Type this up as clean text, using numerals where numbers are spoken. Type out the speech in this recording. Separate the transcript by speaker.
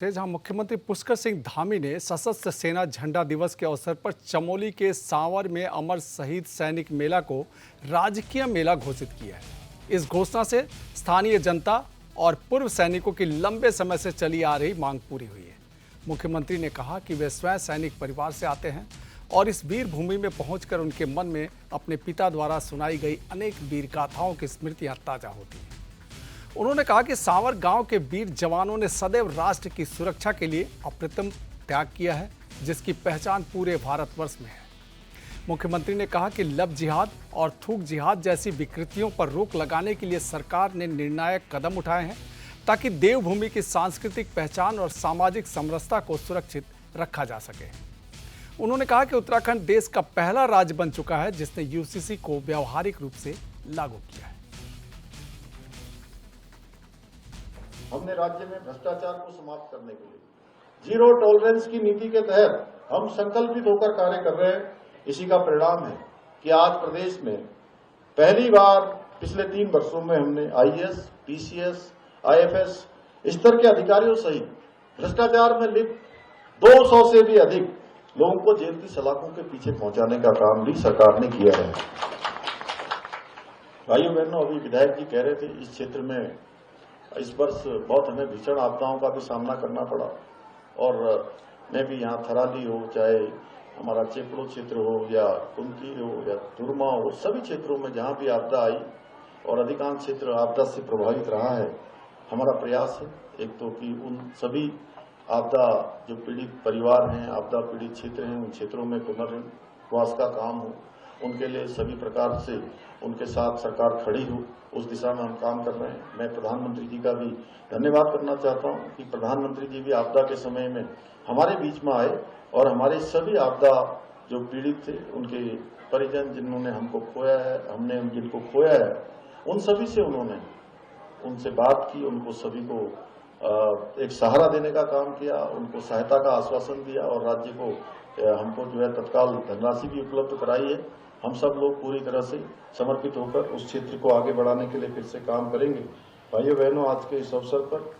Speaker 1: जहां मुख्यमंत्री पुष्कर सिंह धामी ने सशस्त्र सेना झंडा दिवस के अवसर पर चमोली के सांवर में अमर शहीद सैनिक मेला को राजकीय मेला घोषित किया है। इस घोषणा से स्थानीय जनता और पूर्व सैनिकों की लंबे समय से चली आ रही मांग पूरी हुई है। मुख्यमंत्री ने कहा कि वे स्वयं सैनिक परिवार से आते हैं और इस वीर भूमि में पहुंचकर उनके मन में अपने पिता द्वारा सुनाई गई अनेक वीर गाथाओं की स्मृतियां ताजा होती हैं। उन्होंने कहा कि सांवर गांव के वीर जवानों ने सदैव राष्ट्र की सुरक्षा के लिए अप्रतिम त्याग किया है, जिसकी पहचान पूरे भारतवर्ष में है। मुख्यमंत्री ने कहा कि लव जिहाद और थूक जिहाद जैसी विकृतियों पर रोक लगाने के लिए सरकार ने निर्णायक कदम उठाए हैं, ताकि देवभूमि की सांस्कृतिक पहचान और सामाजिक समरसता को सुरक्षित रखा जा सके। उन्होंने कहा कि उत्तराखंड देश का पहला राज्य बन चुका है जिसने यूसीसी को व्यावहारिक रूप से लागू किया है।
Speaker 2: हमने राज्य में भ्रष्टाचार को समाप्त करने के लिए जीरो टॉलरेंस की नीति के तहत हम संकल्पित होकर कार्य कर रहे हैं। इसी का परिणाम है कि आज प्रदेश में पहली बार पिछले 3 वर्षों में हमने आईएएस, पीसीएस, आईएफएस स्तर के अधिकारियों सहित भ्रष्टाचार में लिप्त 200 से भी अधिक लोगों को जेल की सलाखों के पीछे पहुंचाने का काम भी सरकार ने किया है। भाइयों बहनों, अभी विधायक जी कह रहे थे इस क्षेत्र में इस वर्ष बहुत हमें भीषण आपदाओं का भी सामना करना पड़ा और मैं भी यहाँ थराली हो, चाहे हमारा चेपड़ो क्षेत्र हो या कुंती हो या तुरमा हो, सभी क्षेत्रों में जहाँ भी आपदा आई और अधिकांश क्षेत्र आपदा से प्रभावित रहा है, हमारा प्रयास है एक तो कि उन सभी आपदा जो पीड़ित परिवार हैं, आपदा पीड़ित क्षेत्र हैं, उन क्षेत्रों में पुनर्वास का काम हो, उनके लिए सभी प्रकार से उनके साथ सरकार खड़ी हो, उस दिशा में हम काम कर रहे हैं। मैं प्रधानमंत्री जी का भी धन्यवाद करना चाहता हूं कि प्रधानमंत्री जी भी आपदा के समय में हमारे बीच में आए और हमारे सभी आपदा जो पीड़ित थे, उनके परिजन जिन्होंने हमको खोया है, हमने जिनको खोया है, उन सभी से उन्होंने उनसे बात की, उनको सभी को एक सहारा देने का काम किया, उनको सहायता का आश्वासन दिया और राज्य को हमको जो है तत्काल धनराशि भी उपलब्ध कराई है। हम सब लोग पूरी तरह से समर्पित होकर उस क्षेत्र को आगे बढ़ाने के लिए फिर से काम करेंगे। भाइयों बहनों, आज के इस अवसर पर